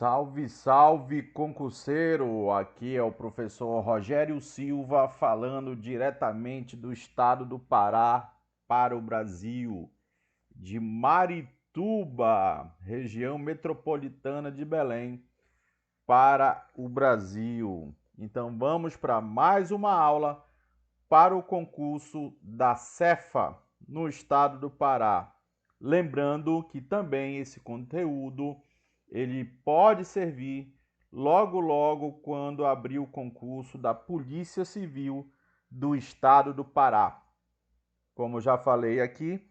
Salve, salve, concurseiro! Aqui é o professor Rogério Silva falando diretamente do estado do Pará para o Brasil, de Marituba, região metropolitana de Belém, para o Brasil. Então vamos para mais uma aula para o concurso da Cefa no estado do Pará. Lembrando que também esse conteúdo ele pode servir logo quando abrir o concurso da Polícia Civil do estado do Pará. Como já falei aqui,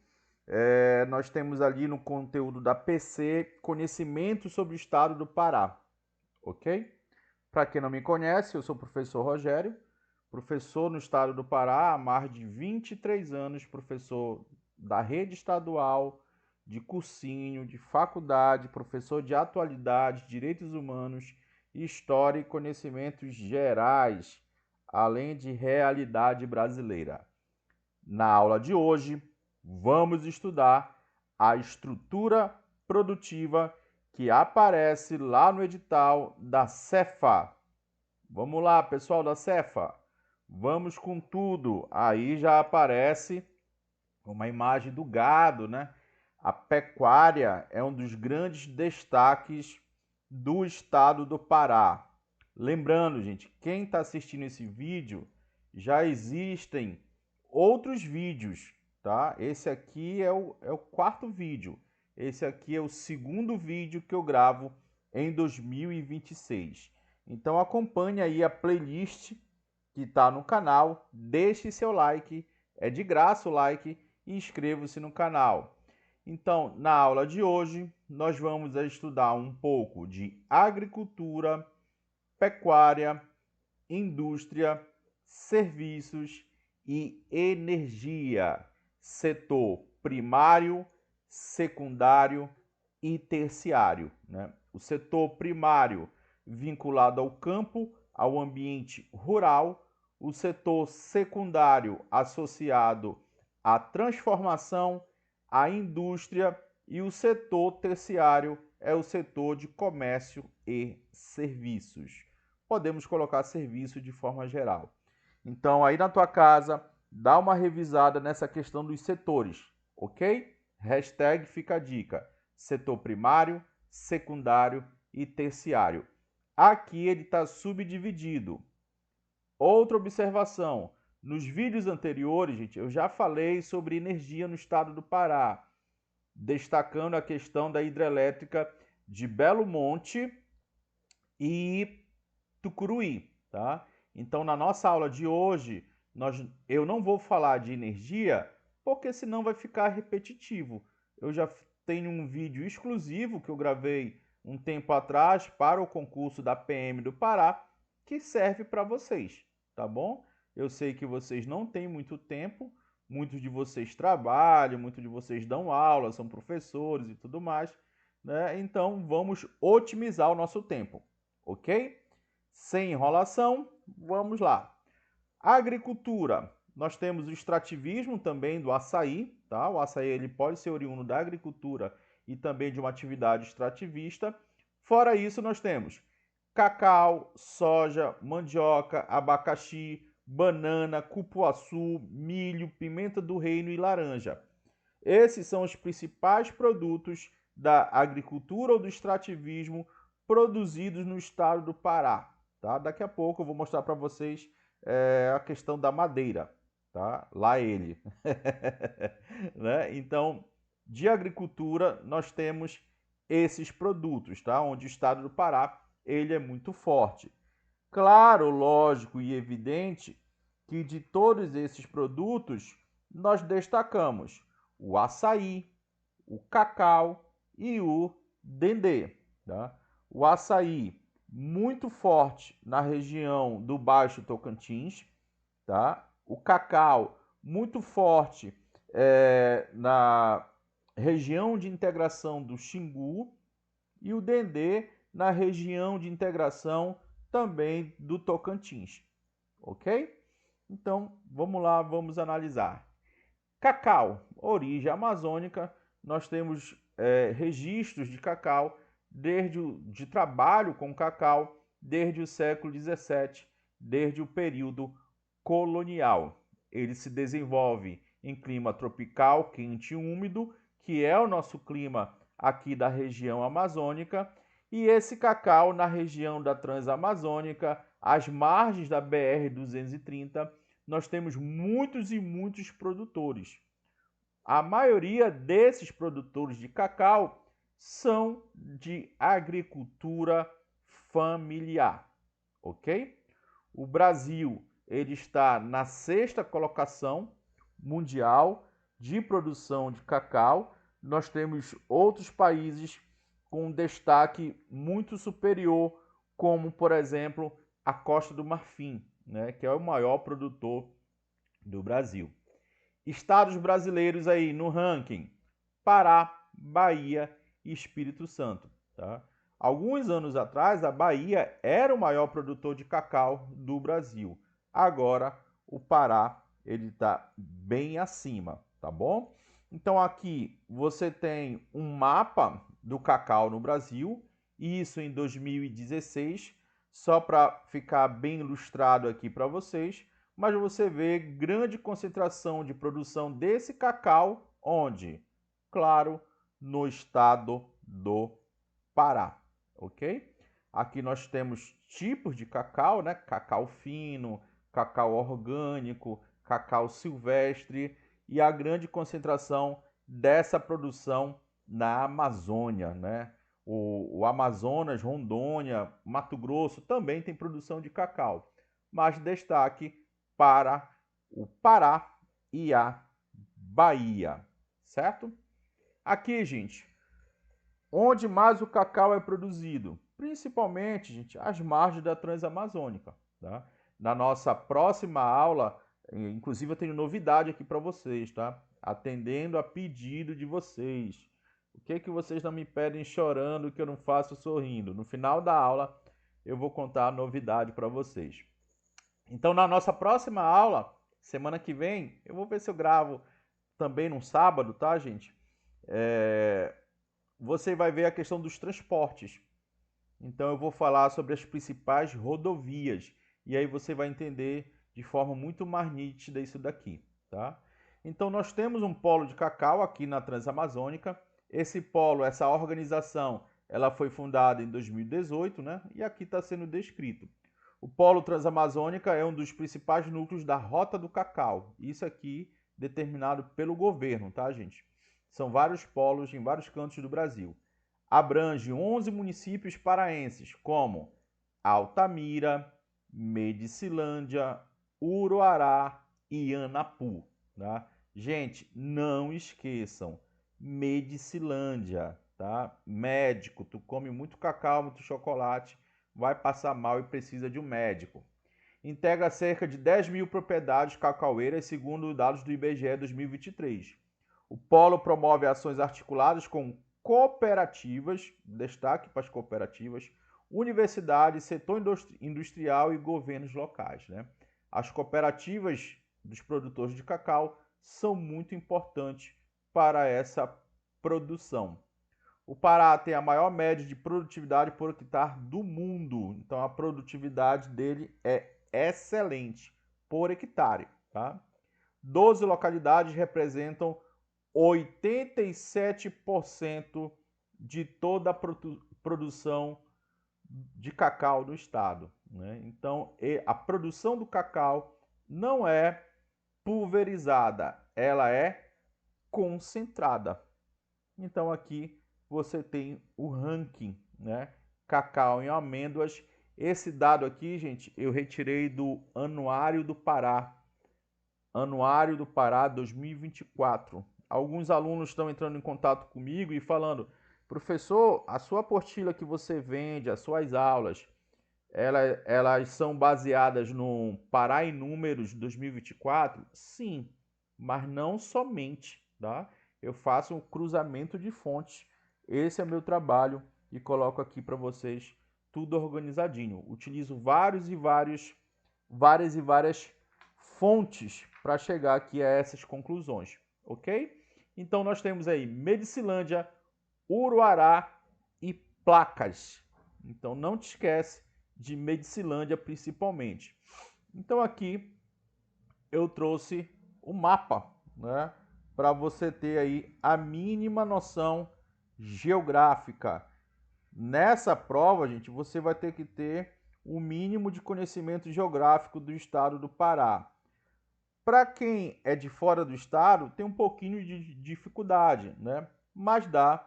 nós temos ali no conteúdo da PC conhecimento sobre o estado do Pará, ok? Para quem não me conhece, eu sou o professor Rogério, professor no estado do Pará há mais de 23 anos, professor da rede estadual, de cursinho, de faculdade, professor de atualidade, direitos humanos, história e conhecimentos gerais, além de realidade brasileira. Na aula de hoje, vamos estudar a estrutura produtiva que aparece lá no edital da Cefa. Vamos lá, pessoal da Cefa. Vamos com tudo. Aí já aparece uma imagem do gado, né? A pecuária é um dos grandes destaques do estado do Pará. Lembrando, gente, quem está assistindo esse vídeo, já existem outros vídeos, tá? Esse aqui é o quarto vídeo. Esse aqui é o segundo vídeo que eu gravo em 2026. Então acompanhe aí a playlist que está no canal, deixe seu like, é de graça o like e inscreva-se no canal. Então, na aula de hoje, nós vamos estudar um pouco de agricultura, pecuária, indústria, serviços e energia, setor primário, secundário e terciário, né? O setor primário vinculado ao campo, ao ambiente rural, o setor secundário associado à transformação, à indústria e o setor terciário é o setor de comércio e serviços. Podemos colocar serviço de forma geral. Então, aí na tua casa, dá uma revisada nessa questão dos setores, ok? Hashtag fica a dica. Setor primário, secundário e terciário. Aqui ele está subdividido. Outra observação. Nos vídeos anteriores, gente, eu já falei sobre energia no estado do Pará, destacando a questão da hidrelétrica de Belo Monte e Tucuruí, tá? Então, na nossa aula de hoje, eu não vou falar de energia, porque senão vai ficar repetitivo. Eu já tenho um vídeo exclusivo que eu gravei um tempo atrás para o concurso da PM do Pará, que serve para vocês, tá bom? Eu sei que vocês não têm muito tempo, muitos de vocês trabalham, muitos de vocês dão aula, são professores e tudo mais, né? Então, vamos otimizar o nosso tempo, ok? Sem enrolação, vamos lá. Agricultura. Nós temos o extrativismo também do açaí, tá? O açaí ele pode ser oriundo da agricultura e também de uma atividade extrativista. Fora isso, nós temos cacau, soja, mandioca, abacaxi, banana, cupuaçu, milho, pimenta do reino e laranja. Esses são os principais produtos da agricultura ou do extrativismo produzidos no estado do Pará. Tá? Daqui a pouco eu vou mostrar para vocês a questão da madeira. Tá? Lá ele. Né? Então, de agricultura, nós temos esses produtos, tá? Onde o estado do Pará ele é muito forte. Claro, lógico e evidente que de todos esses produtos, nós destacamos o açaí, o cacau e o dendê. Tá? O açaí, muito forte na região do Baixo Tocantins. Tá? O cacau, muito forte na região de integração do Xingu. E o dendê na região de integração também do Tocantins. Ok? Então, vamos lá, vamos analisar. Cacau, origem amazônica, nós temos registros de cacau de trabalho com cacau desde o século XVII, desde o período colonial. Ele se desenvolve em clima tropical, quente e úmido, que é o nosso clima aqui da região amazônica, e esse cacau na região da Transamazônica, às margens da BR-230, nós temos muitos e muitos produtores. A maioria desses produtores de cacau são de agricultura familiar, ok? O Brasil ele está na 6ª colocação mundial de produção de cacau. Nós temos outros países com destaque muito superior, como, por exemplo, a Costa do Marfim, né, que é o maior produtor do Brasil. Estados brasileiros aí no ranking: Pará, Bahia e Espírito Santo. Tá? Alguns anos atrás, a Bahia era o maior produtor de cacau do Brasil. Agora, o Pará ele está bem acima, tá bom? Então aqui você tem um mapa do cacau no Brasil, isso em 2016, só para ficar bem ilustrado aqui para vocês, mas você vê grande concentração de produção desse cacau, onde? Claro, no estado do Pará, ok? Aqui nós temos tipos de cacau, né? Cacau fino, cacau orgânico, cacau silvestre e a grande concentração dessa produção na Amazônia, né? O Amazonas, Rondônia, Mato Grosso também tem produção de cacau, mas destaque para o Pará e a Bahia, certo? Aqui, gente, onde mais o cacau é produzido? Principalmente, gente, às margens da Transamazônica, tá? Na nossa próxima aula, inclusive eu tenho novidade aqui para vocês, tá? Atendendo a pedido de vocês. O que que vocês não me pedem chorando que eu não faço sorrindo? No final da aula eu vou contar a novidade para vocês. Então, na nossa próxima aula, semana que vem, eu vou ver se eu gravo também no sábado, tá, gente? Você vai ver a questão dos transportes. Então, eu vou falar sobre as principais rodovias. E aí você vai entender de forma muito mais nítida isso daqui, tá? Então, nós temos um polo de cacau aqui na Transamazônica. Esse polo, essa organização, ela foi fundada em 2018, né? E aqui está sendo descrito. O Polo Transamazônica é um dos principais núcleos da Rota do Cacau. Isso aqui determinado pelo governo, tá, gente? São vários polos em vários cantos do Brasil. Abrange 11 municípios paraenses, como Altamira, Medicilândia, Uruará e Anapu. Tá? Gente, não esqueçam, Medicilândia, tá? Médico, tu come muito cacau, muito chocolate, vai passar mal e precisa de um médico. Integra cerca de 10 mil propriedades cacaueiras, segundo dados do IBGE 2023. O polo promove ações articuladas com cooperativas, destaque para as cooperativas, universidades, setor industrial e governos locais. Né? As cooperativas dos produtores de cacau são muito importantes para essa produção. O Pará tem a maior média de produtividade por hectare do mundo. Então a produtividade dele é excelente por hectare. Tá? 12 localidades representam 87% de toda a produção de cacau do estado. Né? Então a produção do cacau não é pulverizada, ela é concentrada. Então aqui você tem o ranking, né? Cacau em amêndoas. Esse dado aqui, gente, eu retirei do Anuário do Pará. Anuário do Pará 2024. Alguns alunos estão entrando em contato comigo e falando: professor, a sua apostila que você vende, as suas aulas, elas são baseadas no Pará em Números 2024? Sim, mas não somente, tá? Eu faço um cruzamento de fontes. Esse é meu trabalho e coloco aqui para vocês tudo organizadinho. Utilizo várias e várias fontes para chegar aqui a essas conclusões, ok? Então nós temos aí Medicilândia, Uruará e placas. Então não te esquece de Medicilândia principalmente. Então aqui eu trouxe o mapa, né, para você ter aí a mínima noção geográfica. Nessa prova, gente, você vai ter que ter o mínimo de conhecimento geográfico do estado do Pará. Para quem é de fora do estado, tem um pouquinho de dificuldade, né? Mas dá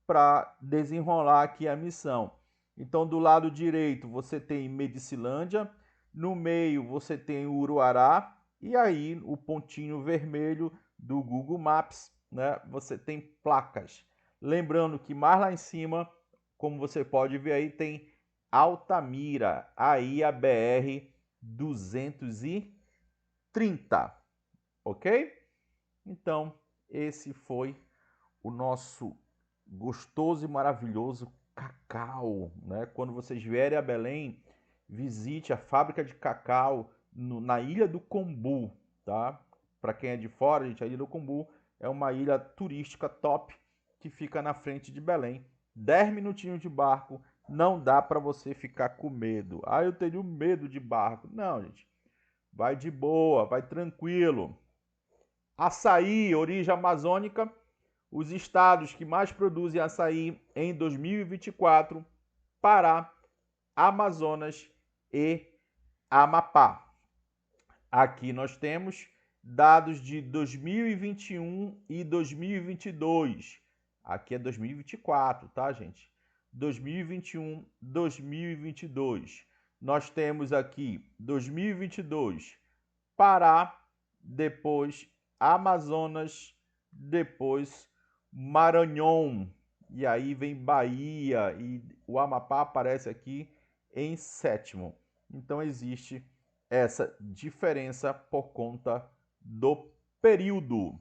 para desenrolar aqui a missão. Então, do lado direito, você tem Medicilândia, no meio você tem Uruará, e aí o pontinho vermelho do Google Maps, né? Você tem placas. Lembrando que mais lá em cima, como você pode ver aí, tem Altamira, aí a BR 230, ok? Então, esse foi o nosso gostoso e maravilhoso cacau, né? Quando vocês vierem a Belém, visite a fábrica de cacau na Ilha do Combu, tá? Para quem é de fora, gente, a Ilha do Combu é uma ilha turística top que fica na frente de Belém. 10 minutinhos de barco, não dá para você ficar com medo. Ah, eu tenho medo de barco. Não, gente. Vai de boa, vai tranquilo. Açaí, origem amazônica. Os estados que mais produzem açaí em 2024, Pará, Amazonas e Amapá. Aqui nós temos dados de 2021 e 2022. Aqui é 2024, tá, gente? 2021, 2022. Nós temos aqui 2022, Pará, depois Amazonas, depois Maranhão, e aí vem Bahia, e o Amapá aparece aqui em sétimo. Então existe essa diferença por conta do período.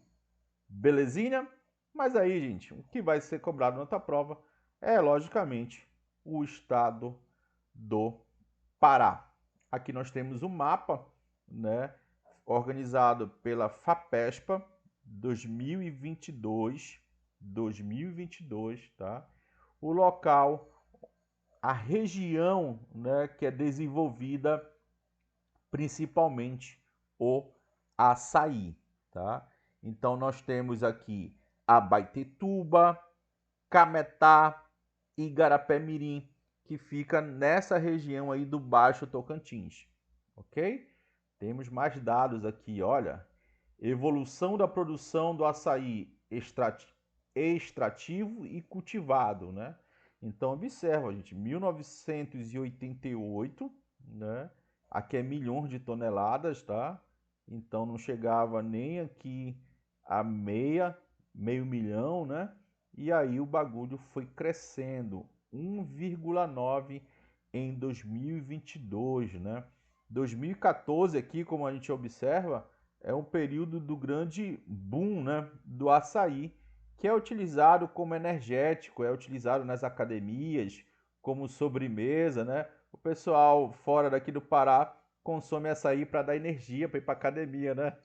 Belezinha? Mas aí, gente, o que vai ser cobrado na outra prova é, logicamente, o estado do Pará. Aqui nós temos um mapa, né, organizado pela FAPESPA 2022, tá? O local, a região, né, que é desenvolvida principalmente o açaí, tá? Então nós temos aqui Abaetetuba, Cametá, Igarapé-Mirim, que fica nessa região aí do Baixo Tocantins, ok? Temos mais dados aqui, olha. Evolução da produção do açaí extrativo e cultivado, né? Então, observa, gente, 1988, né? Aqui é milhões de toneladas, tá? Então, não chegava nem aqui a meio milhão, né? E aí o bagulho foi crescendo, 1,9 em 2022, né? 2014 aqui, como a gente observa, é um período do grande boom, né, do açaí, que é utilizado como energético, é utilizado nas academias, como sobremesa, né? O pessoal fora daqui do Pará consome açaí para dar energia para ir para academia, né?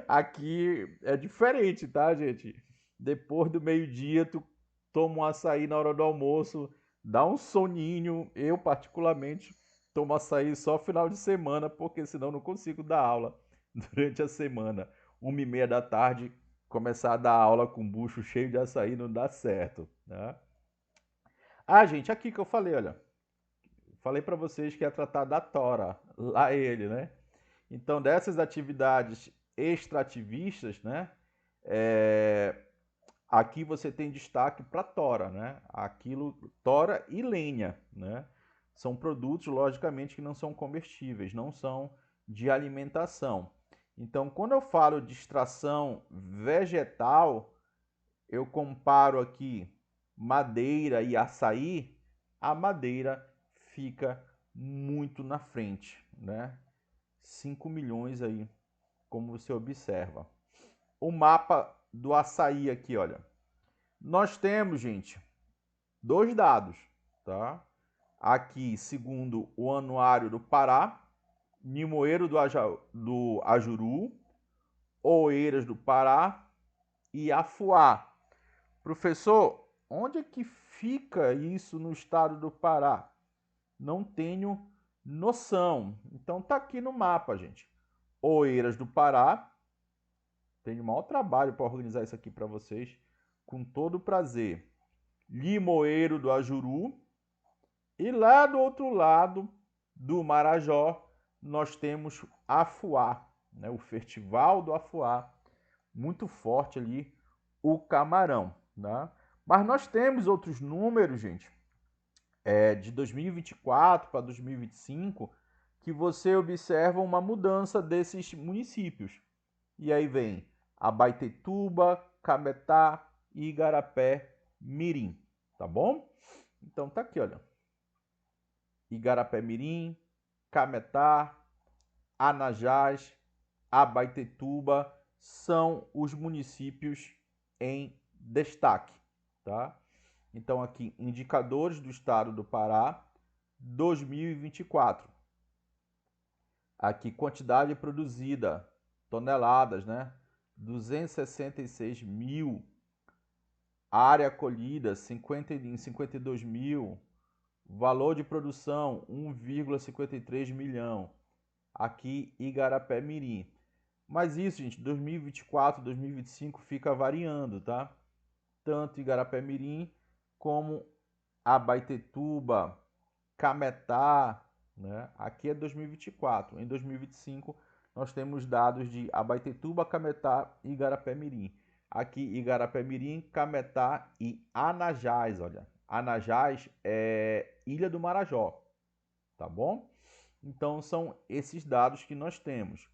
Aqui é diferente, tá, gente? Depois do meio-dia, tu toma um açaí na hora do almoço, dá um soninho. Eu, particularmente, tomo açaí só final de semana, porque senão não consigo dar aula durante a semana. 1h30 da tarde, começar a dar aula com bucho cheio de açaí não dá certo, né? Ah, gente, aqui que eu falei, olha. Falei para vocês que ia tratar da tora, lá ele, né? Então, dessas atividades extrativistas, né? Aqui você tem destaque para tora, né? Aquilo, tora e lenha, né? São produtos, logicamente, que não são comestíveis, não são de alimentação. Então, quando eu falo de extração vegetal, eu comparo aqui madeira e açaí, a madeira fica muito na frente, né? 5 milhões aí, como você observa. O mapa do açaí aqui, olha. Nós temos, gente, dois dados, tá? Aqui, segundo o Anuário do Pará, Limoeiro do Ajuru, Oeiras do Pará e Afuá. Professor, onde é que fica isso no estado do Pará? Não tenho noção. Então tá aqui no mapa, gente. Oeiras do Pará. Tenho o maior trabalho para organizar isso aqui para vocês, com todo prazer. Limoeiro do Ajuru. E lá do outro lado do Marajó, nós temos Afuá, né? O Festival do Afuá. Muito forte ali, o camarão. Né? Mas nós temos outros números, gente, de 2024 para 2025, que você observa uma mudança desses municípios. E aí vem Abaetetuba, Cametá e Igarapé Mirim, tá bom? Então tá aqui, olha. Igarapé Mirim, Cametá, Anajás, Abaetetuba são os municípios em destaque, tá? Então aqui, indicadores do estado do Pará, 2024. Aqui, quantidade produzida, toneladas, né? 266 mil. Área colhida, 52 mil. Valor de produção, 1,53 milhão. Aqui, Igarapé Mirim. Mas isso, gente, 2024, 2025 fica variando, tá? Tanto Igarapé Mirim como Abaetetuba, Cametá, né? Aqui é 2024. Em 2025, nós temos dados de Abaetetuba, Cametá e Igarapé Mirim. Aqui, Igarapé Mirim, Cametá e Anajás, olha. Anajás é Ilha do Marajó, tá bom? Então, são esses dados que nós temos.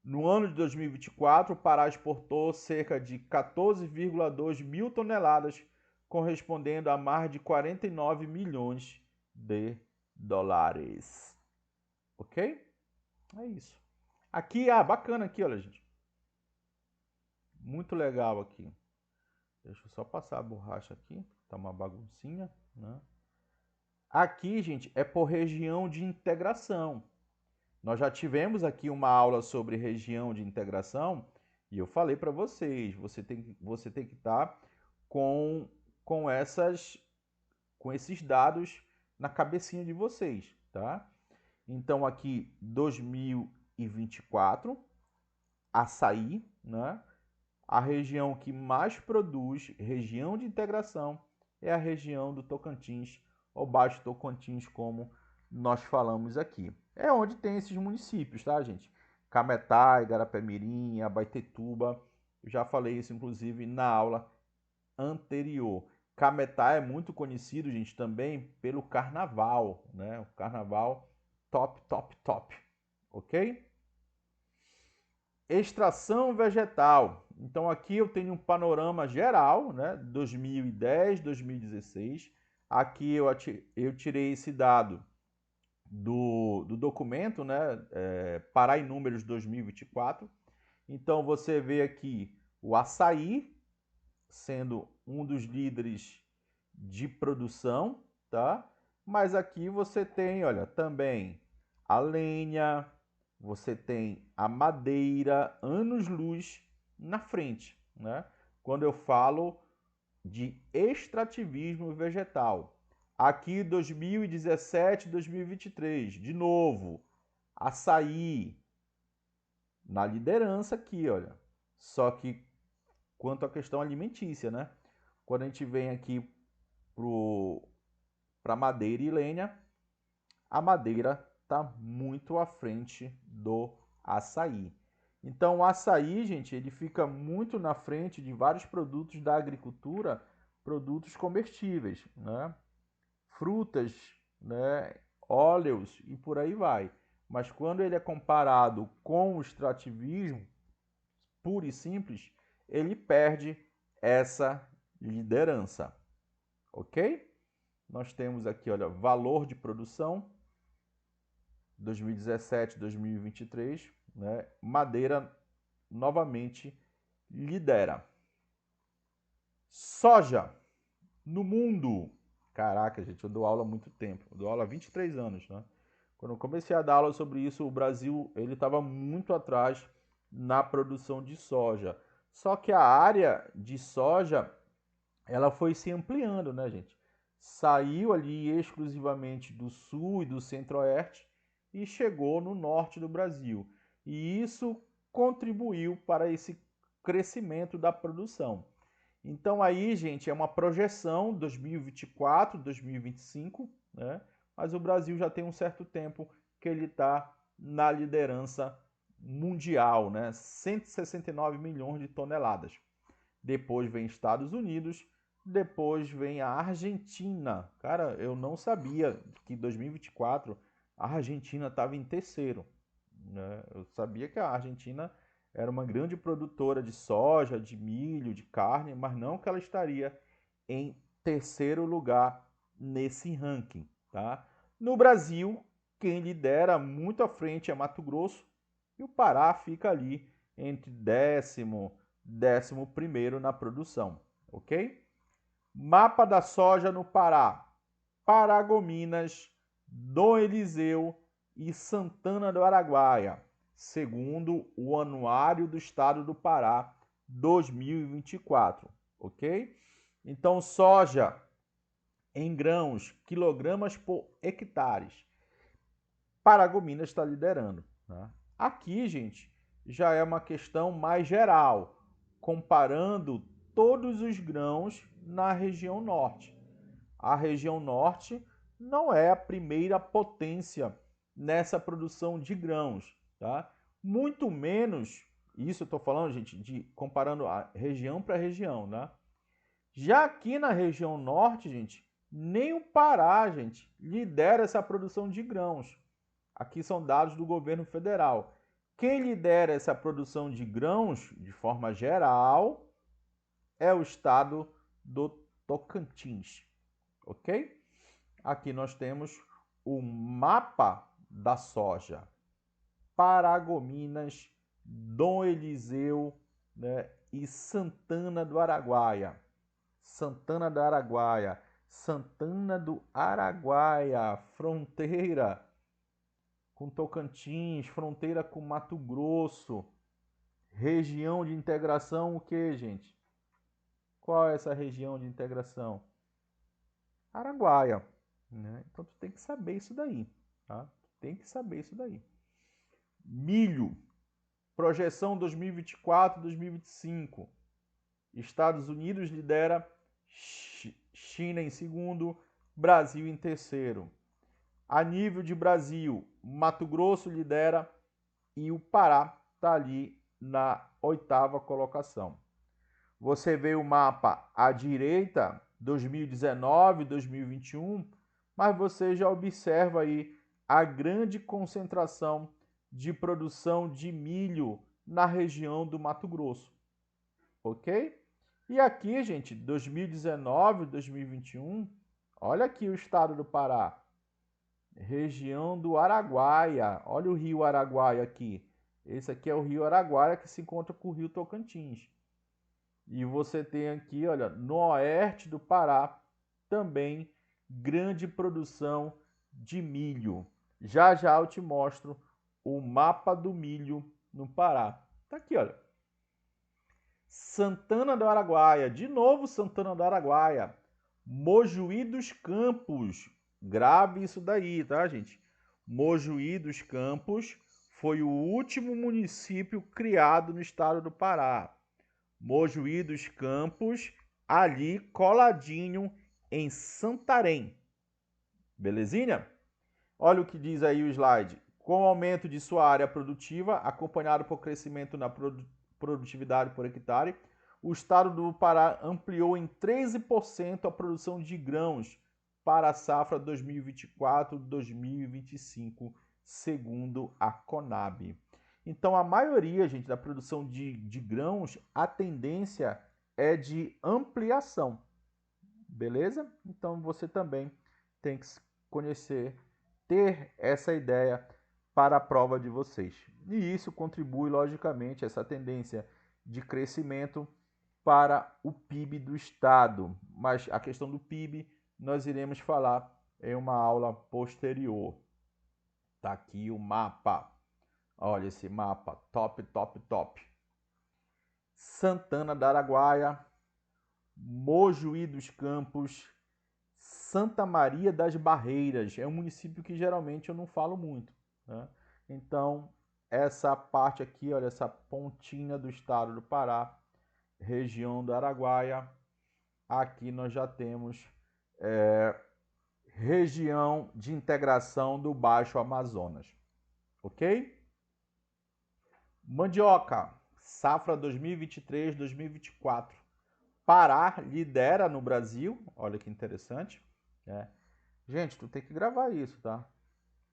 No ano de 2024, o Pará exportou cerca de 14,2 mil toneladas, correspondendo a mais de 49 milhões de dólares. Ok? É isso. Aqui, bacana aqui, olha, gente. Muito legal aqui. Deixa eu só passar a borracha aqui. Tá uma baguncinha, né? Aqui, gente, é por região de integração. Nós já tivemos aqui uma aula sobre região de integração e eu falei para vocês, você tem que estar com esses dados na cabecinha de vocês, tá? Então aqui 2024, açaí, né? A região que mais produz, região de integração, é a região do Tocantins, ou Baixo Tocantins, como nós falamos aqui. É onde tem esses municípios, tá, gente? Cametá, Igarapé-Mirim, Abaetetuba. Eu já falei isso, inclusive, na aula anterior. Cametá é muito conhecido, gente, também pelo carnaval, né? O carnaval top, top, top. Ok? Extração vegetal. Então aqui eu tenho um panorama geral, né? 2010, 2016. Aqui eu tirei esse dado do documento, né? Pará em Números 2024. Então você vê aqui o açaí sendo um dos líderes de produção, tá? Mas aqui você tem, olha, também a lenha, você tem a madeira, anos-luz na frente, né? Quando eu falo de extrativismo vegetal. Aqui 2017, 2023, de novo, açaí na liderança aqui, olha. Só que quanto à questão alimentícia, né? Quando a gente vem aqui para madeira e lenha, a madeira está muito à frente do açaí. Então, o açaí, gente, ele fica muito na frente de vários produtos da agricultura, produtos comestíveis, né? Frutas, né? Óleos e por aí vai. Mas quando ele é comparado com o extrativismo, puro e simples, ele perde essa liderança. Ok? Nós temos aqui, olha, valor de produção 2017, 2023, né? Madeira novamente lidera. Soja no mundo. Caraca, gente, eu dou aula há muito tempo. Eu dou aula há 23 anos, né? Quando eu comecei a dar aula sobre isso, o Brasil ele estava muito atrás na produção de soja. Só que a área de soja ela foi se ampliando, né, gente? saiu ali exclusivamente do sul e do centro-oeste e chegou no norte do Brasil. E isso contribuiu para esse crescimento da produção. Então aí, gente, é uma projeção 2024, 2025, né? Mas o Brasil já tem um certo tempo que ele está na liderança mundial, né? 169 milhões de toneladas. Depois vem Estados Unidos, depois vem a Argentina. Cara, eu não sabia que em 2024 a Argentina estava em terceiro, né? Eu sabia que a Argentina era uma grande produtora de soja, de milho, de carne, mas não que ela estaria em terceiro lugar nesse ranking, tá? No Brasil, quem lidera muito à frente é Mato Grosso e o Pará fica ali entre décimo primeiro na produção, ok? Mapa da soja no Pará. Paragominas, Dom Eliseu e Santana do Araguaia, segundo o Anuário do Estado do Pará 2024, ok? Então, soja em grãos, quilogramas por hectares. Paragominas está liderando. Tá? Aqui, gente, já é uma questão mais geral, comparando todos os grãos na região norte. A região norte não é a primeira potência nessa produção de grãos, tá? Muito menos, isso eu estou falando, gente, de comparando a região para região, né? Já aqui na região norte, gente, nem o Pará, gente, lidera essa produção de grãos. Aqui são dados do governo federal. Quem lidera essa produção de grãos, de forma geral, é o estado do Tocantins, ok? Aqui nós temos o mapa da soja. Paragominas, Dom Eliseu, né, e Santana do Araguaia. Santana do Araguaia. Santana do Araguaia, fronteira com Tocantins, fronteira com Mato Grosso. Região de integração o que, gente? Qual é essa região de integração? Araguaia. Né? Então tu tem que saber isso daí, tá? Tem que saber isso daí. Milho, projeção 2024-2025. Estados Unidos lidera, China em segundo, Brasil em terceiro. A nível de Brasil, Mato Grosso lidera e o Pará está ali na oitava colocação. Você vê o mapa à direita, 2019, 2021, mas você já observa aí a grande concentração de produção de milho na região do Mato Grosso, ok? E aqui, gente, 2019, 2021, olha aqui o estado do Pará, região do Araguaia, olha o rio Araguaia aqui. Esse aqui é o rio Araguaia que se encontra com o rio Tocantins. E você tem aqui, olha, no oeste do Pará, também grande produção de milho. Já já eu te mostro o mapa do milho no Pará. Tá aqui, olha. Santana do Araguaia, de novo Santana do Araguaia. Mojuí dos Campos, grave isso daí, tá, gente? Mojuí dos Campos foi o último município criado no estado do Pará. Mojuí dos Campos, ali coladinho em Santarém. Belezinha? Olha o que diz aí o slide. Com o aumento de sua área produtiva, acompanhado por crescimento na produtividade por hectare, o estado do Pará ampliou em 13% a produção de grãos para a safra 2024-2025, segundo a Conab. Então, a maioria, gente, da produção de grãos, a tendência é de ampliação, beleza? Então, você também tem que conhecer, ter essa ideia para a prova de vocês. E isso contribui, logicamente, essa tendência de crescimento para o PIB do Estado. Mas a questão do PIB nós iremos falar em uma aula posterior. Tá aqui o mapa. Olha esse mapa, top, top, top. Santana do Araguaia, Mojuí dos Campos, Santa Maria das Barreiras. É um município que geralmente eu não falo muito, né? Então, essa parte aqui, olha, essa pontinha do estado do Pará, região do Araguaia, aqui nós já temos região de integração do Baixo Amazonas, ok? Mandioca, safra 2023-2024. Pará lidera no Brasil, olha que interessante, né? Gente, tu tem que gravar isso, tá?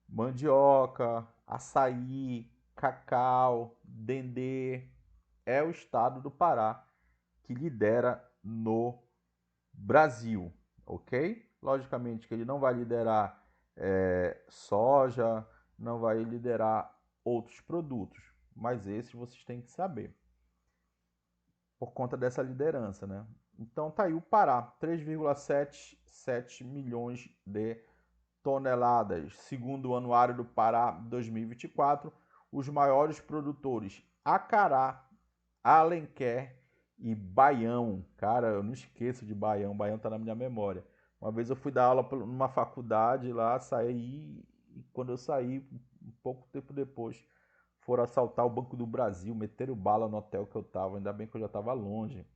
Mandioca, açaí, cacau, dendê, é o estado do Pará que lidera no Brasil, ok? Logicamente que ele não vai liderar soja, não vai liderar outros produtos, mas esses vocês têm que saber, por conta dessa liderança, né? Então tá aí o Pará, 3,77 milhões de toneladas. Segundo o Anuário do Pará 2024, os maiores produtores Acará, Alenquer e Baião. Cara, eu não esqueço de Baião, Baião tá na minha memória. Uma vez eu fui dar aula numa faculdade lá, saí, e quando eu saí, um pouco tempo depois, foram assaltar o Banco do Brasil, meteram bala no hotel que eu tava, ainda bem que eu já tava longe.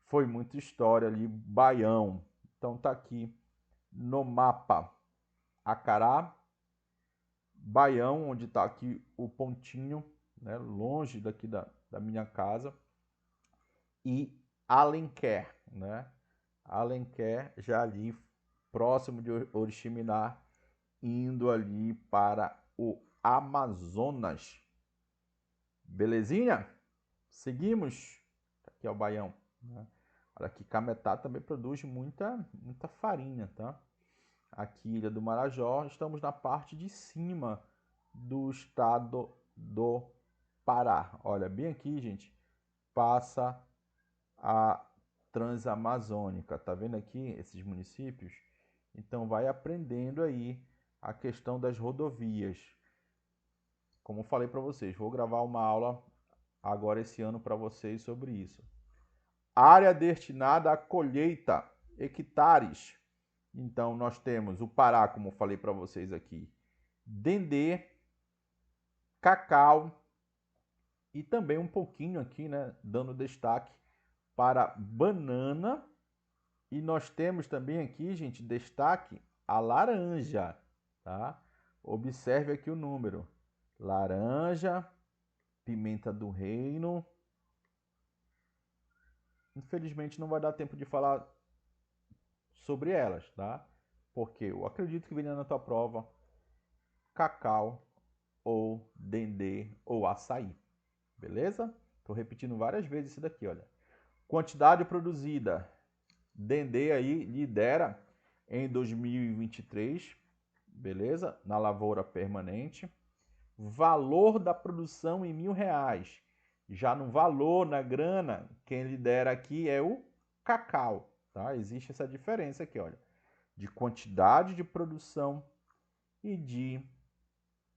Foi muita história ali, Baião. Então tá aqui no mapa. Acará, Baião, onde está aqui o pontinho, né, longe daqui da minha casa, e Alenquer, né? Alenquer já ali próximo de Oriximiná, indo ali para o Amazonas. Belezinha? Seguimos. Aqui é o Baião, né? Olha aqui, Cametá também produz muita farinha, tá? Aqui, Ilha do Marajó, estamos na parte de cima do estado do Pará. Olha, bem aqui, gente, passa a Transamazônica. Tá vendo aqui esses municípios? Então, vai aprendendo aí a questão das rodovias. Como falei para vocês, vou gravar uma aula agora esse ano para vocês sobre isso. Área destinada à colheita, hectares. Então, nós temos o Pará, como falei para vocês aqui, dendê, cacau e também um pouquinho aqui, né, dando destaque para banana. E nós temos também aqui, gente, destaque a laranja, tá? Observe aqui o número. Laranja, pimenta do reino. Infelizmente não vai dar tempo de falar sobre elas, tá? Porque eu acredito que venha na tua prova cacau ou dendê ou açaí. Beleza? Estou repetindo várias vezes isso daqui, olha. Quantidade produzida. Dendê aí lidera em 2023, beleza? Na lavoura permanente. Valor da produção em R$ 1.000. Já no valor, na grana, quem lidera aqui é o cacau, tá? Existe essa diferença aqui, olha. De quantidade de produção e de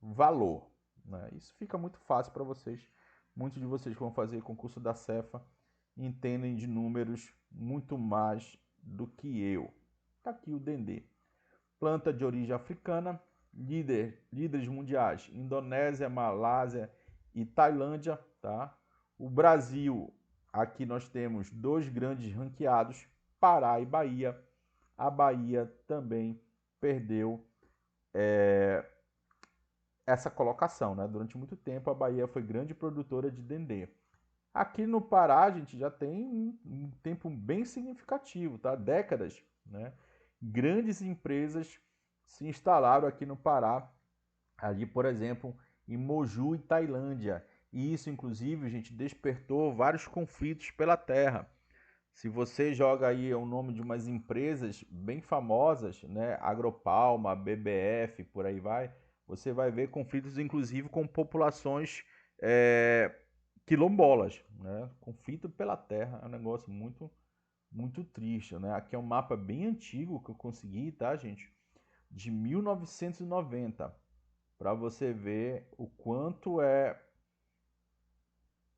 valor, né? Isso fica muito fácil para vocês. Muitos de vocês que vão fazer concurso da Cefa entendem de números muito mais do que eu. Tá aqui o dendê. Planta de origem africana, líderes mundiais, Indonésia, Malásia e Tailândia, tá? O Brasil, aqui nós temos dois grandes ranqueados, Pará e Bahia. A Bahia também perdeu essa colocação, né? Durante muito tempo a Bahia foi grande produtora de dendê. Aqui no Pará a gente já tem um tempo bem significativo, tá? Décadas, né? Grandes empresas se instalaram aqui no Pará, ali, por exemplo, em Moju e Tailândia. E isso, inclusive, gente, despertou vários conflitos pela terra. Se você joga aí o nome de umas empresas bem famosas, né, Agropalma, BBF, por aí vai, você vai ver conflitos, inclusive, com populações quilombolas, né? Conflito pela terra é um negócio muito triste, né? Aqui é um mapa bem antigo que eu consegui, tá, gente? De 1990, para você ver o quanto é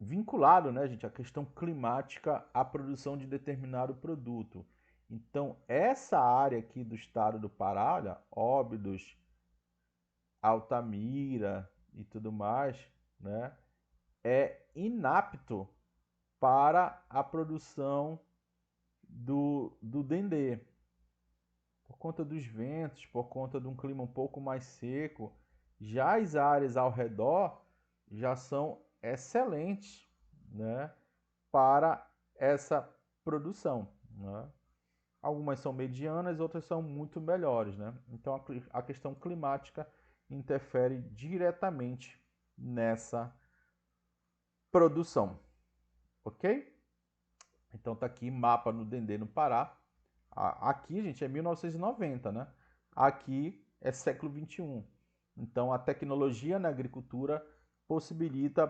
vinculado, né, gente, a questão climática à produção de determinado produto. Então, essa área aqui do estado do Pará, olha, Óbidos, Altamira e tudo mais, né, é inapto para a produção do dendê. Por conta dos ventos, por conta de um clima um pouco mais seco, já as áreas ao redor já são excelentes, né, para essa produção, né? Algumas são medianas, outras são muito melhores, né? Então a questão climática interfere diretamente nessa produção, ok? Então tá aqui mapa no Dendê no Pará. Aqui, gente, é 1990, né? Aqui é século 21. Então a tecnologia na agricultura possibilita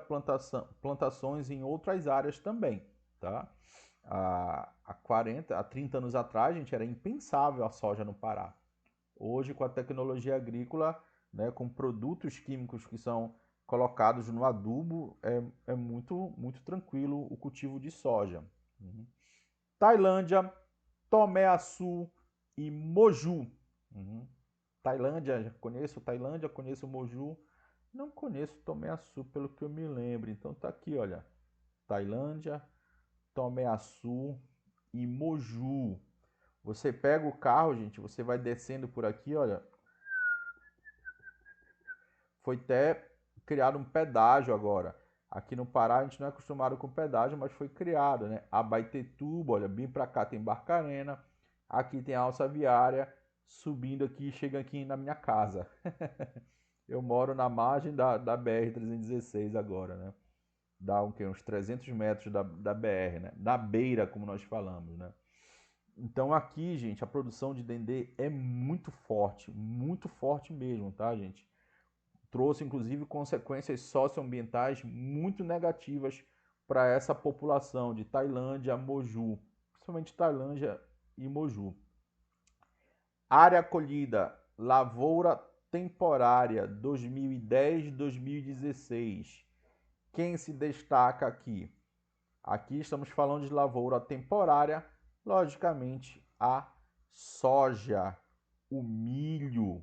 plantações em outras áreas também, tá? Há 30 anos atrás, gente, era impensável a soja no Pará. Hoje, com a tecnologia agrícola, né, com produtos químicos que são colocados no adubo, é muito tranquilo o cultivo de soja. Uhum. Tailândia, Tomé-Açu e Moju. Uhum. Tailândia, conheço Moju. Não conheço Tomé-Açu, pelo que eu me lembro. Então tá aqui, olha. Tailândia, Tomé-Açu e Moju. Você pega o carro, gente, você vai descendo por aqui, olha. Foi até criado um pedágio agora. Aqui no Pará a gente não é acostumado com pedágio, mas foi criado, né? Abaetetuba, olha, bem para cá tem Barcarena, aqui tem a alça viária, subindo aqui, chega aqui na minha casa. Eu moro na margem da BR-316 agora, né? Dá uns 300 metros da BR, né? Na beira, como nós falamos, né? Então aqui, gente, a produção de dendê é muito forte mesmo, tá, gente? Trouxe inclusive consequências socioambientais muito negativas para essa população de Tailândia, Moju, principalmente Tailândia e Moju. Área acolhida, lavoura temporária 2010-2016. Quem se destaca aqui? Aqui estamos falando de lavoura temporária, logicamente a soja, o milho.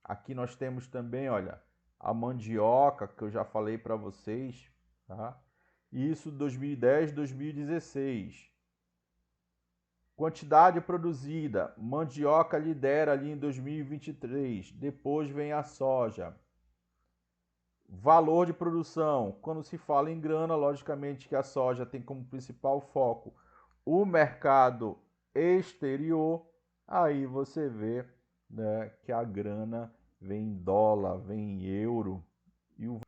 Aqui nós temos também, olha, a mandioca, que eu já falei para vocês, tá? Isso 2010, 2016. Quantidade produzida, mandioca lidera ali em 2023, depois vem a soja. Valor de produção, quando se fala em grana, logicamente que a soja tem como principal foco o mercado exterior, aí você vê, né, que a grana vem em dólar, vem em euro. E o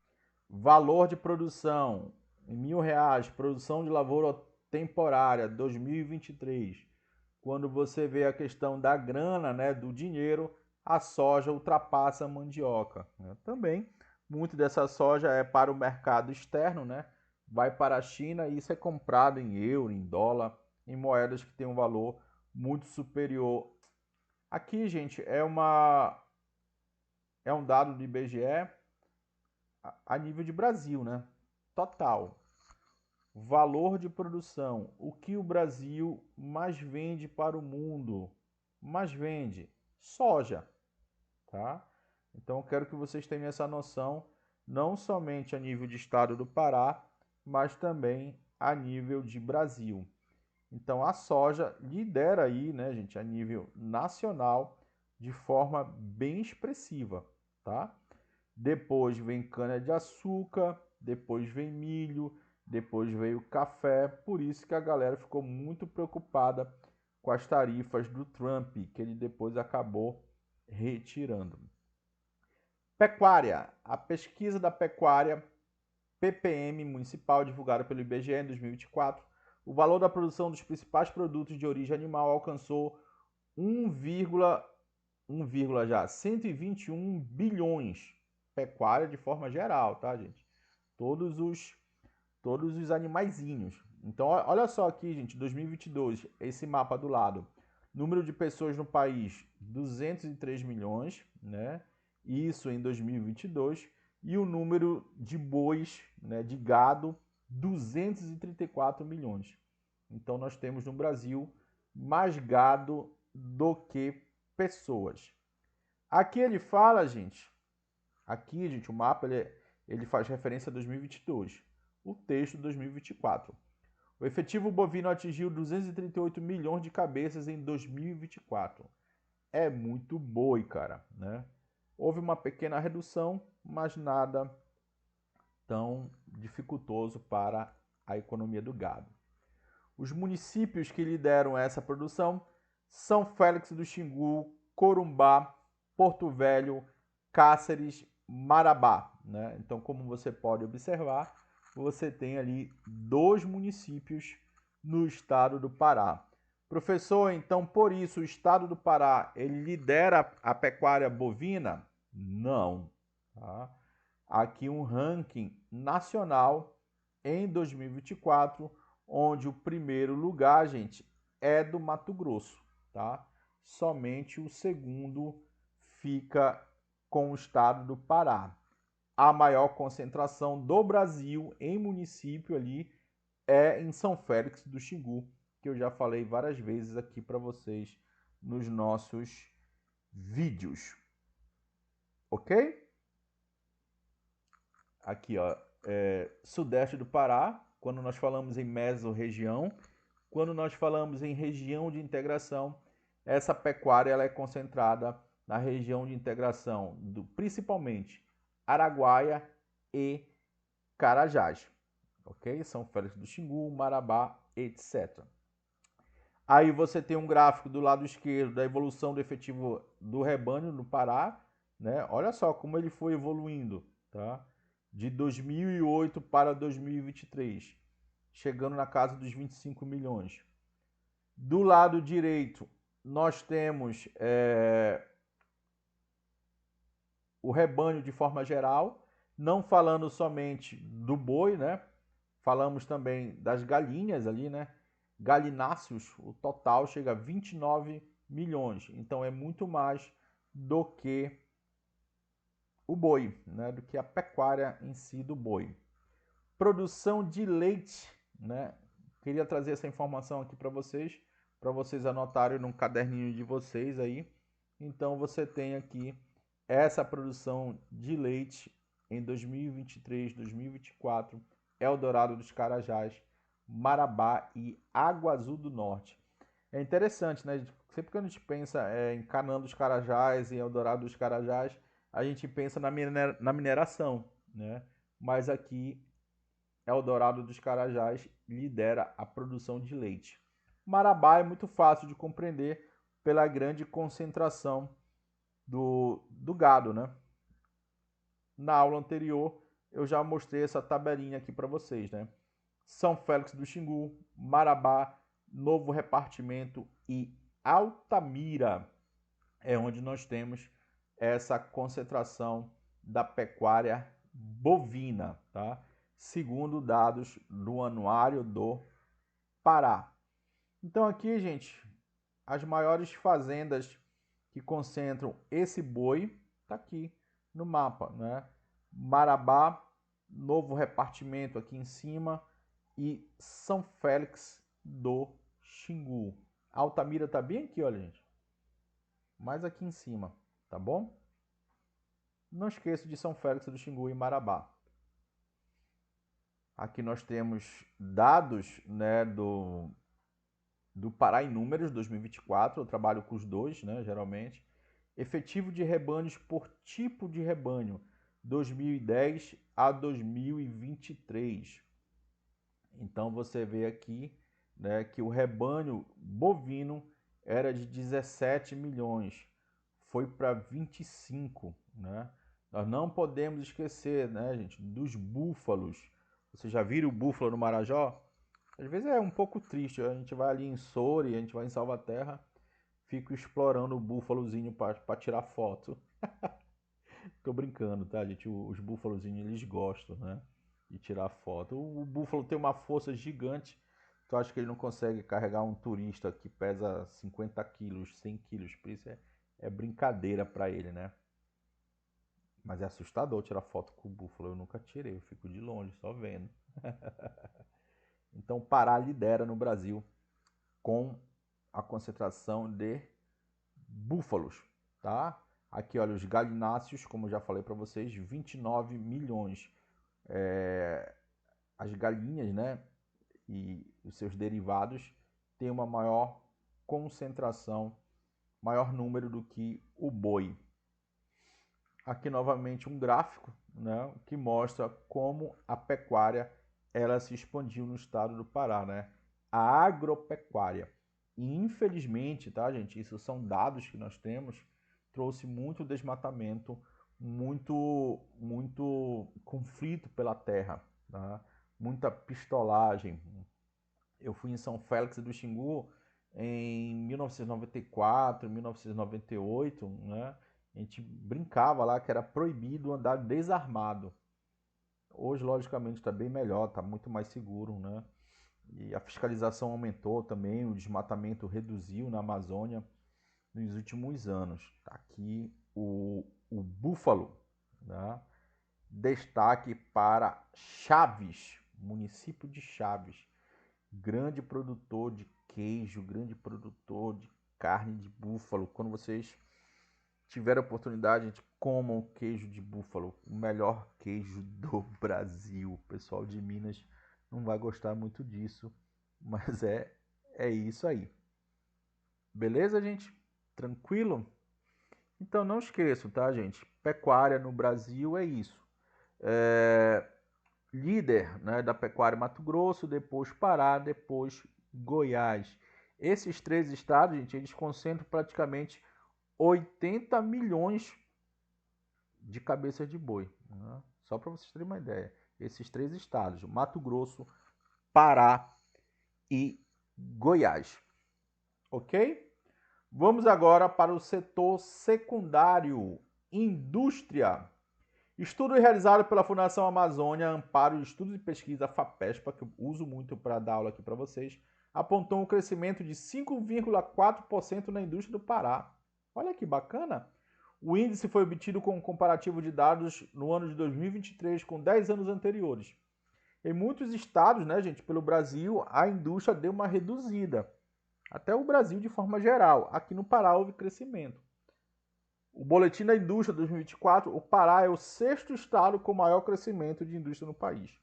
valor de produção, em R$ 1.000, produção de lavoura temporária, 2023. Quando você vê a questão da grana, né, do dinheiro, a soja ultrapassa a mandioca, né? Também, muito dessa soja é para o mercado externo, né? Vai para a China e isso é comprado em euro, em dólar, em moedas que têm um valor muito superior. Aqui, gente, é um dado do IBGE a nível de Brasil, né? Total. Valor de produção. O que o Brasil mais vende para o mundo? Mais vende? Soja, tá? Então eu quero que vocês tenham essa noção, não somente a nível de estado do Pará, mas também a nível de Brasil. Então a soja lidera aí, né, gente, a nível nacional de forma bem expressiva, tá? Depois vem cana-de-açúcar, depois vem milho, depois veio café. Por isso que a galera ficou muito preocupada com as tarifas do Trump, que ele depois acabou retirando. Pecuária. A pesquisa da pecuária PPM municipal divulgada pelo IBGE em 2024, o valor da produção dos principais produtos de origem animal alcançou 121 bilhões. Pecuária de forma geral, tá, gente? Todos os animaizinhos. Então, olha só aqui, gente, 2022, esse mapa do lado. Número de pessoas no país, 203 milhões, né? Isso em 2022. E o número de bois, né, de gado, 234 milhões. Então, nós temos no Brasil mais gado do que pessoas. Aqui ele fala, gente, o mapa ele faz referência a 2022, o texto 2024. O efetivo bovino atingiu 238 milhões de cabeças em 2024. É muito boi, cara, né? Houve uma pequena redução, mas nada tão dificultoso para a economia do gado. Os municípios que lideram essa produção são Félix do Xingu, Corumbá, Porto Velho, Cáceres, Marabá, né? Então, como você pode observar, você tem ali 2 municípios no estado do Pará. Professor, então por isso o estado do Pará ele lidera a pecuária bovina? Não. Tá? Aqui um ranking nacional em 2024, onde o primeiro lugar, gente, é do Mato Grosso, tá? Somente o segundo fica com o estado do Pará. A maior concentração do Brasil em município ali é em São Félix do Xingu, que eu já falei várias vezes aqui para vocês nos nossos vídeos. Ok? Aqui, ó, sudeste do Pará, quando nós falamos em mesorregião. Quando nós falamos em região de integração, essa pecuária ela é concentrada na região de integração do principalmente Araguaia e Carajás, ok? São Félix do Xingu, Marabá, etc. Aí você tem um gráfico do lado esquerdo da evolução do efetivo do rebanho no Pará, né? Olha só como ele foi evoluindo, tá? De 2008 para 2023, chegando na casa dos 25 milhões. Do lado direito, nós temos o rebanho de forma geral, não falando somente do boi, né? Falamos também das galinhas ali, né? Galináceos, o total chega a 29 milhões. Então é muito mais do que o boi, né? Do que a pecuária em si do boi. Produção de leite, né? Queria trazer essa informação aqui para vocês anotarem no caderninho de vocês aí. Então você tem aqui essa produção de leite em 2023, 2024, Eldorado dos Carajás, Marabá e Água Azul do Norte. É interessante, né? Sempre que a gente pensa em Canaã dos Carajás e Eldorado dos Carajás, a gente pensa na mineração, né? Mas aqui Eldorado dos Carajás lidera a produção de leite. Marabá é muito fácil de compreender pela grande concentração do gado, né? Na aula anterior eu já mostrei essa tabelinha aqui para vocês, né? São Félix do Xingu, Marabá, Novo Repartimento e Altamira é onde nós temos essa concentração da pecuária bovina, tá? Segundo dados do Anuário do Pará. Então aqui, gente, as maiores fazendas que concentram esse boi tá aqui no mapa, né? Marabá, Novo Repartimento aqui em cima e São Félix do Xingu. Altamira tá bem aqui, olha, gente. Mais aqui em cima, tá bom? Não esqueça de São Félix do Xingu e Marabá. Aqui nós temos dados, né, do Pará em números 2024, eu trabalho com os dois, né, geralmente. Efetivo de rebanhos por tipo de rebanho, 2010 a 2023. Então você vê aqui, né, que o rebanho bovino era de 17 milhões, foi para 25, né? Nós não podemos esquecer, né, gente, dos búfalos. Vocês já viram o búfalo no Marajó? Às vezes é um pouco triste, a gente vai ali em Soure, a gente vai em Salvaterra, fico explorando o búfalozinho para tirar foto. Tô brincando, tá, gente? Os búfalozinhos, eles gostam, né, de tirar foto. O búfalo tem uma força gigante, tu acha que ele não consegue carregar um turista que pesa 50 quilos, 100 quilos, por isso é brincadeira para ele, né? Mas é assustador tirar foto com o búfalo, eu nunca tirei, eu fico de longe, só vendo. Então Pará lidera no Brasil com a concentração de búfalos, tá? Aqui, olha, os galináceos, como eu já falei para vocês, 29 milhões. As galinhas, né, e os seus derivados têm uma maior concentração, maior número do que o boi. Aqui novamente um gráfico, né, que mostra como a pecuária ela se expandiu no estado do Pará, né? A agropecuária. E infelizmente, tá, gente, isso são dados que nós temos, trouxe muito desmatamento, muito conflito pela terra, tá? Muita pistolagem. Eu fui em São Félix do Xingu em 1994, 1998, né? A gente brincava lá que era proibido andar desarmado. Hoje, logicamente, está bem melhor, está muito mais seguro, né? E a fiscalização aumentou também, o desmatamento reduziu na Amazônia nos últimos anos. Tá aqui o búfalo, né? Destaque para Chaves, município de Chaves, grande produtor de queijo, grande produtor de carne de búfalo. Quando vocês tiverem a oportunidade, gente, comam queijo de búfalo, o melhor queijo do Brasil. O pessoal de Minas não vai gostar muito disso, mas é isso aí. Beleza, gente? Tranquilo? Então não esqueçam, tá, gente? Pecuária no Brasil é isso. Líder, né, da pecuária Mato Grosso, depois Pará, depois Goiás. Esses três estados, gente, eles concentram praticamente 80 milhões de cabeças de boi, né? Só para vocês terem uma ideia. Esses três estados, Mato Grosso, Pará e Goiás. Ok? Vamos agora para o setor secundário, indústria. Estudo realizado pela Fundação Amazônia, Amparo de Estudos e Pesquisa, FAPESPA, que eu uso muito para dar aula aqui para vocês, apontou um crescimento de 5,4% na indústria do Pará. Olha que bacana! O índice foi obtido com um comparativo de dados no ano de 2023 com 10 anos anteriores. Em muitos estados, né, gente, pelo Brasil, a indústria deu uma reduzida. Até o Brasil de forma geral. Aqui no Pará houve crescimento. O Boletim da Indústria 2024, o Pará é o sexto estado com maior crescimento de indústria no país.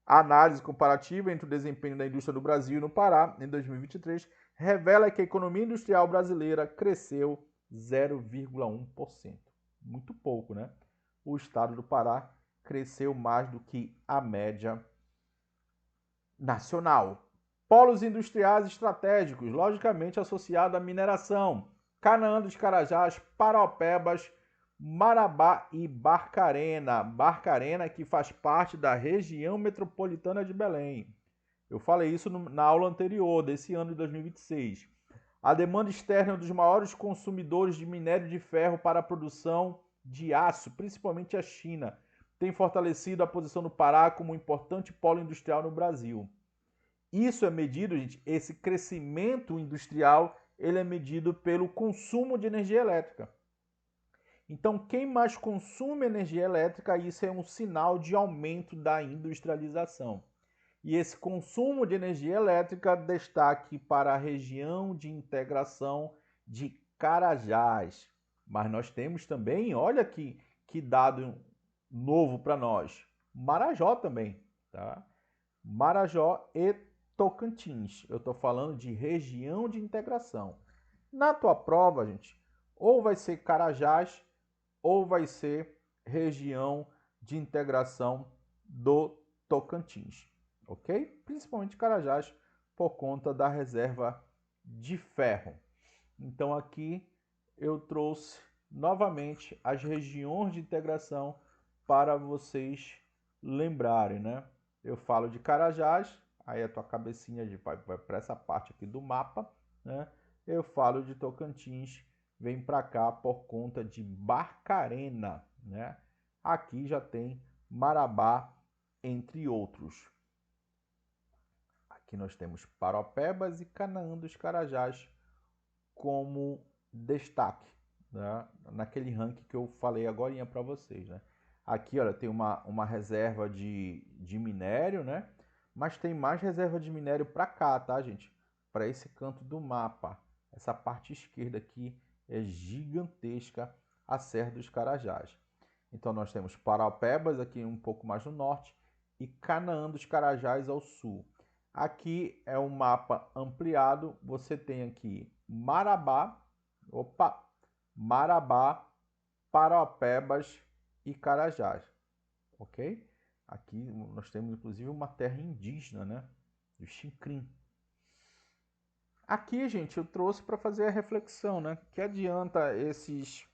A análise comparativa entre o desempenho da indústria do Brasil e no Pará em 2023 revela que a economia industrial brasileira cresceu 0,1%. Muito pouco, né? O estado do Pará cresceu mais do que a média nacional. Polos industriais estratégicos, logicamente associados à mineração. Canaã dos Carajás, Paraopebas, Marabá e Barcarena. Barcarena que faz parte da região metropolitana de Belém. Eu falei isso na aula anterior, desse ano de 2026. A demanda externa é um dos maiores consumidores de minério de ferro para a produção de aço, principalmente a China. Tem fortalecido a posição do Pará como um importante polo industrial no Brasil. Isso é medido, gente, esse crescimento industrial, ele é medido pelo consumo de energia elétrica. Então, quem mais consome energia elétrica, isso é um sinal de aumento da industrialização. E esse consumo de energia elétrica destaque para a região de integração de Carajás. Mas nós temos também, olha que dado novo para nós, Marajó também, tá? Marajó e Tocantins. Eu estou falando de região de integração. Na tua prova, gente, ou vai ser Carajás ou vai ser região de integração do Tocantins, ok? Principalmente Carajás por conta da reserva de ferro. Então aqui eu trouxe novamente as regiões de integração para vocês lembrarem, né? Eu falo de Carajás, aí a tua cabecinha vai para essa parte aqui do mapa, né? Eu falo de Tocantins, vem para cá por conta de Barcarena, né? Aqui já tem Marabá, entre outros. Aqui nós temos Paraopebas e Canaã dos Carajás como destaque, né? Naquele ranking que eu falei agora para vocês, né? Aqui, olha, tem uma reserva de minério, né? Mas tem mais reserva de minério para cá, tá, gente? para esse canto do mapa. Essa parte esquerda aqui é gigantesca, a Serra dos Carajás. Então nós temos Paraupebas aqui um pouco mais no norte e Canaã dos Carajás ao sul. Aqui é um mapa ampliado, você tem aqui Marabá, Paraupebas e Carajás, ok? Aqui nós temos inclusive uma terra indígena, né? Do Xincrim. Aqui, gente, eu trouxe para fazer a reflexão, né? Que adianta esses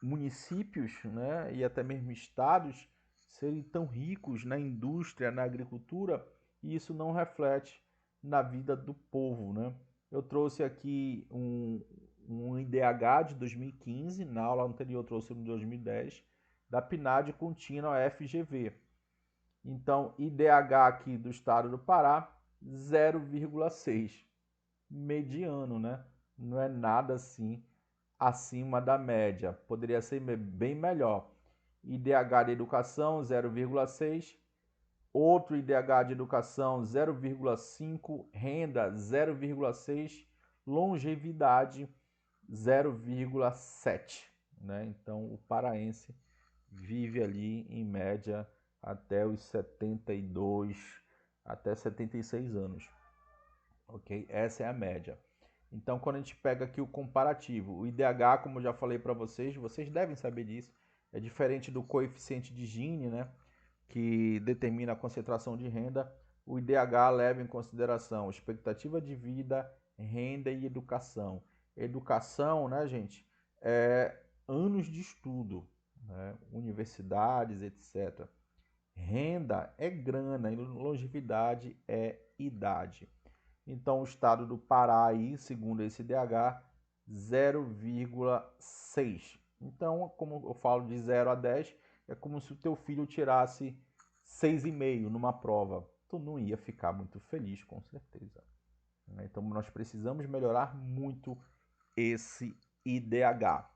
municípios, né, e até mesmo estados serem tão ricos na indústria, na agricultura, e isso não reflete na vida do povo, né? Eu trouxe aqui um IDH de 2015, na aula anterior eu trouxe um de 2010, da PNAD contínua FGV. Então, IDH aqui do estado do Pará, 0,6. Mediano, né? Não é nada assim acima da média. Poderia ser bem melhor. IDH de educação, 0,6. Outro IDH de educação, 0,5. Renda, 0,6. Longevidade, 0,7. Né? Então, o paraense vive ali, em média, até os 72, até 76 anos. Ok? Essa é a média. Então, quando a gente pega aqui o comparativo, o IDH, como eu já falei para vocês devem saber disso, é diferente do coeficiente de Gini, né, que determina a concentração de renda. O IDH leva em consideração expectativa de vida, renda e educação. Educação, né, gente, é anos de estudo, né, universidades, etc. Renda é grana e longevidade é idade. Então, o estado do Pará, aí, segundo esse IDH, 0,6. Então, como eu falo de 0 a 10, é como se o teu filho tirasse 6,5 numa prova. Tu não ia ficar muito feliz, com certeza. Então, nós precisamos melhorar muito esse IDH.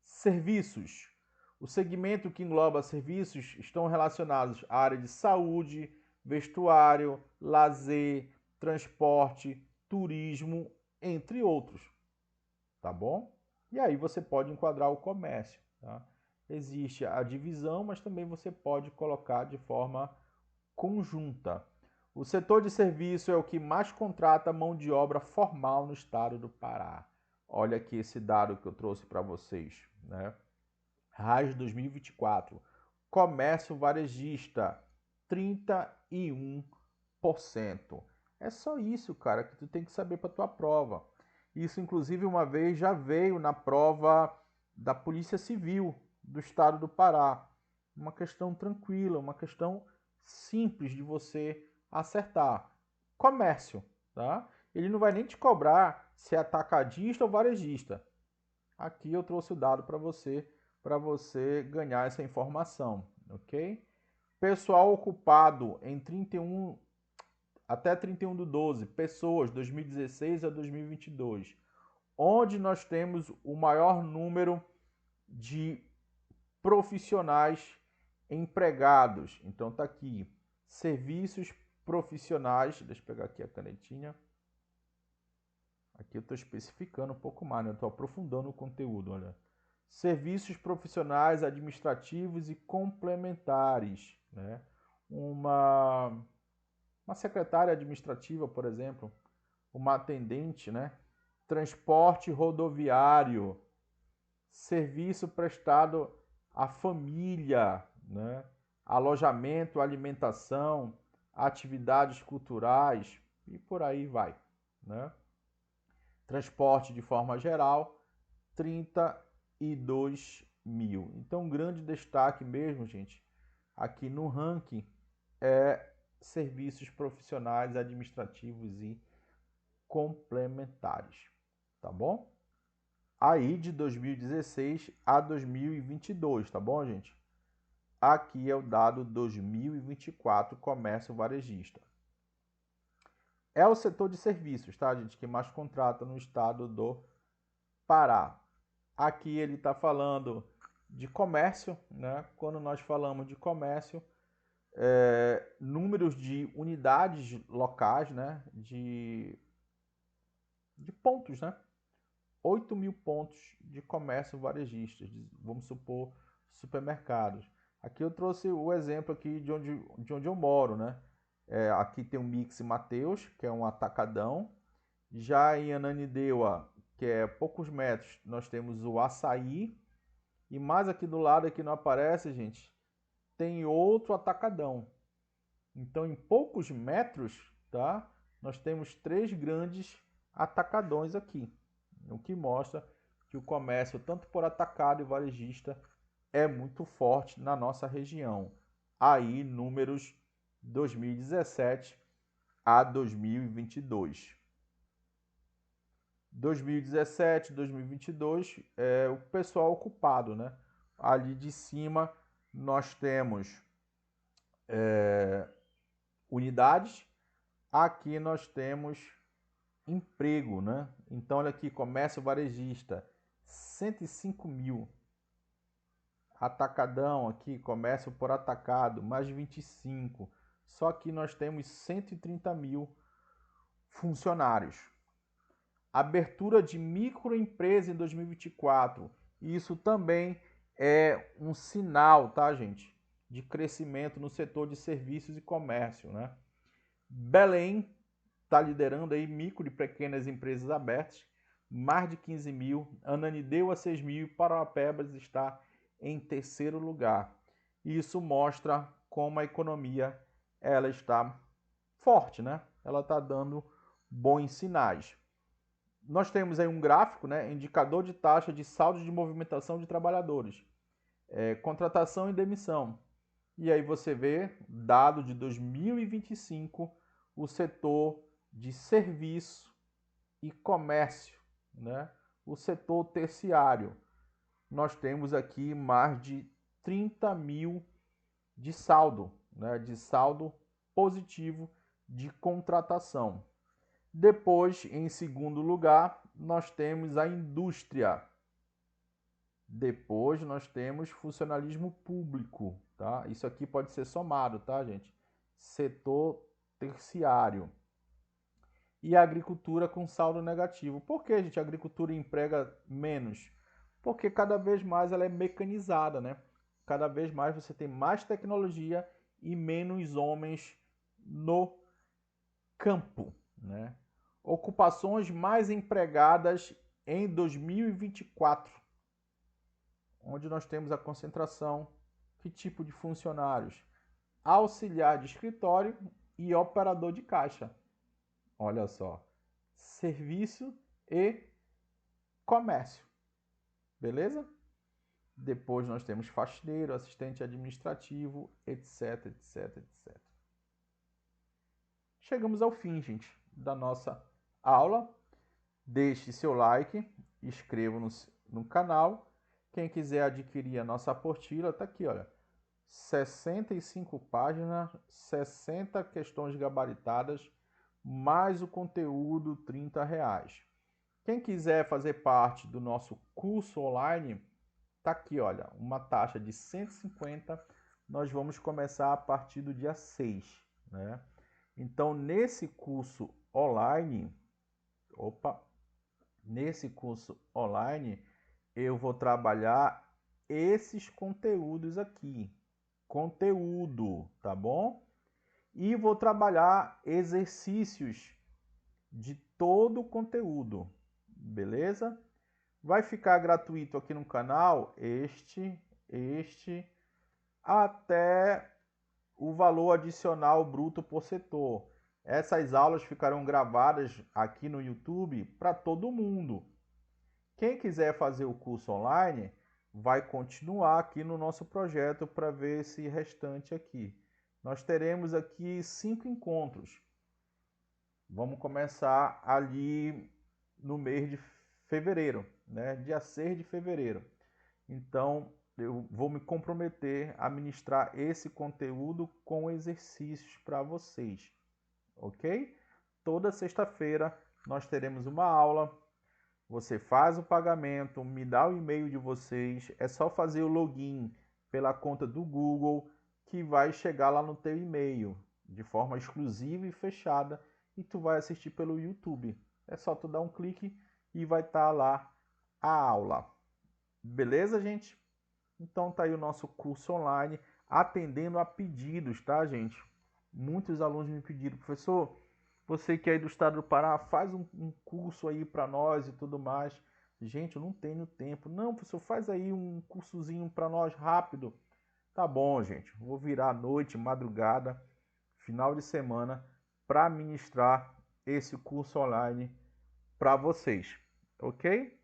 Serviços. O segmento que engloba serviços estão relacionados à área de saúde, vestuário, lazer, transporte, turismo, entre outros, tá bom? E aí você pode enquadrar o comércio, tá? Existe a divisão, mas também você pode colocar de forma conjunta. O setor de serviço é o que mais contrata mão de obra formal no estado do Pará. Olha aqui esse dado que eu trouxe para vocês, né? RAS 2024. Comércio varejista, 31%. É só isso, cara, que tu tem que saber para tua prova. Isso, inclusive, uma vez já veio na prova da Polícia Civil do Estado do Pará. Uma questão tranquila, uma questão simples de você acertar. Comércio, tá? Ele não vai nem te cobrar se é atacadista ou varejista. Aqui eu trouxe o dado para você ganhar essa informação, ok? Pessoal ocupado em 31 até 31/12, pessoas 2016 a 2022, onde nós temos o maior número de profissionais empregados. Então tá aqui, serviços profissionais, deixa eu pegar aqui a canetinha. Aqui eu estou especificando um pouco mais, né? Eu estou aprofundando o conteúdo, olha. Serviços profissionais, administrativos e complementares, né? Uma secretária administrativa, por exemplo, uma atendente, né? Transporte rodoviário, serviço prestado à família, né? Alojamento, alimentação, atividades culturais e por aí vai, né? Transporte de forma geral, 32 mil. Então, grande destaque mesmo, gente, aqui no ranking é serviços profissionais, administrativos e complementares, tá bom? Aí de 2016 a 2022, tá bom, gente? Aqui é o dado 2024, comércio varejista. É o setor de serviços, tá, gente, que mais contrata no estado do Pará. Aqui ele está falando de comércio, né? Quando nós falamos de comércio, números de unidades locais, né, de pontos, né? 8.000 pontos de comércio varejistas, vamos supor, supermercados. Aqui eu trouxe o exemplo aqui de onde eu moro, né? Aqui tem o Mix Mateus, que é um atacadão. Já em Ananindeua, que é poucos metros, nós temos o Açaí. E mais aqui do lado, aqui não aparece, gente, tem outro atacadão. Então, em poucos metros, tá? Nós temos 3 grandes atacadões aqui, o que mostra que o comércio, tanto por atacado e varejista, é muito forte na nossa região. Aí, números 2017 a 2022. 2017, 2022, o pessoal ocupado, né? Ali de cima nós temos unidades, aqui nós temos emprego, né? Então, olha aqui, comércio varejista, 105 mil. Atacadão aqui, comércio por atacado, mais de 25. Só que nós temos 130 mil funcionários. Abertura de microempresa em 2024. Isso também é um sinal, tá, gente? De crescimento no setor de serviços e comércio, né? Belém está liderando aí micro e pequenas empresas abertas, mais de 15 mil. Ananindeua 6 mil e Parauapebas está em terceiro lugar. Isso mostra como a economia ela está forte, né? Ela está dando bons sinais. Nós temos aí um gráfico, né? Indicador de taxa de saldo de movimentação de trabalhadores, contratação e demissão. E aí você vê, dado de 2025, o setor de serviço e comércio, né? O setor terciário. Nós temos aqui mais de 30 mil de saldo, né? De saldo positivo de contratação. Depois, em segundo lugar, nós temos a indústria. Depois nós temos funcionalismo público, tá? Isso aqui pode ser somado, tá, gente? Setor terciário. E a agricultura com saldo negativo. Por que, gente, a agricultura emprega menos? Porque cada vez mais ela é mecanizada, né? Cada vez mais você tem mais tecnologia e menos homens no campo, né? Ocupações mais empregadas em 2024, onde nós temos a concentração, que tipo de funcionários? Auxiliar de escritório e operador de caixa. Olha só, serviço e comércio, beleza? Depois nós temos faxineiro, assistente administrativo, etc, etc, etc. Chegamos ao fim, gente, da nossa aula. Deixe seu like, inscreva-se no canal. Quem quiser adquirir a nossa apostila, tá aqui, olha. 65 páginas, 60 questões gabaritadas, mais o conteúdo, R$30. Quem quiser fazer parte do nosso curso online, tá aqui, olha, uma taxa de 150. Nós vamos começar a partir do dia 6, né? Então, nesse curso online, eu vou trabalhar esses conteúdos aqui. Conteúdo, tá bom? E vou trabalhar exercícios de todo o conteúdo, beleza? Vai ficar gratuito aqui no canal até o valor adicional bruto por setor. Essas aulas ficarão gravadas aqui no YouTube para todo mundo. Quem quiser fazer o curso online, vai continuar aqui no nosso projeto para ver esse restante aqui. Nós teremos aqui 5 encontros. Vamos começar ali no mês de fevereiro, né? Dia 6 de fevereiro. Então, eu vou me comprometer a ministrar esse conteúdo com exercícios para vocês, ok? Toda sexta-feira nós teremos uma aula. Você faz o pagamento, me dá o e-mail de vocês, é só fazer o login pela conta do Google, que vai chegar lá no teu e-mail de forma exclusiva e fechada e tu vai assistir pelo YouTube. É só tu dar um clique e vai estar lá a aula. Beleza, gente? Então tá aí o nosso curso online atendendo a pedidos, tá, gente? Muitos alunos me pediram, professor, você que é aí do estado do Pará, faz um curso aí para nós e tudo mais. Gente, eu não tenho tempo. Não, professor, faz aí um cursozinho para nós rápido. Tá bom, gente. Vou virar noite, madrugada, final de semana para ministrar esse curso online para vocês, ok?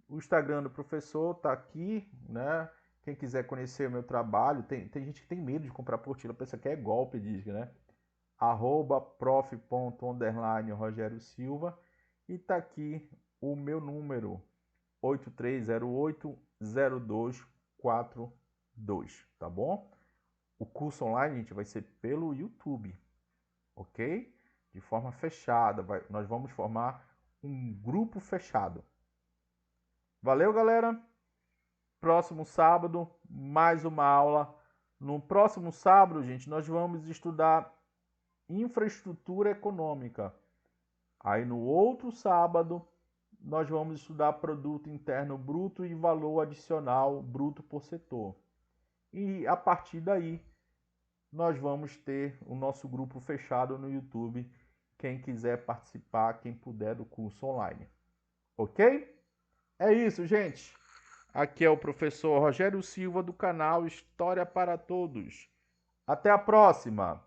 O Instagram do professor tá aqui, né? Quem quiser conhecer o meu trabalho, tem gente que tem medo de comprar apostila, pensa que é golpe, diz, né? @prof._Rogério Silva e tá aqui o meu número 8308-0242, tá bom? O curso online, gente, vai ser pelo YouTube, ok? De forma fechada, nós vamos formar um grupo fechado. Valeu, galera! Próximo sábado, mais uma aula. No próximo sábado, gente, nós vamos estudar infraestrutura econômica. Aí no outro sábado, nós vamos estudar produto interno bruto e valor adicional bruto por setor. E a partir daí, nós vamos ter o nosso grupo fechado no YouTube. Quem quiser participar, quem puder do curso online. Ok? É isso, gente. Aqui é o professor Rogério Silva do canal História para Todos. Até a próxima!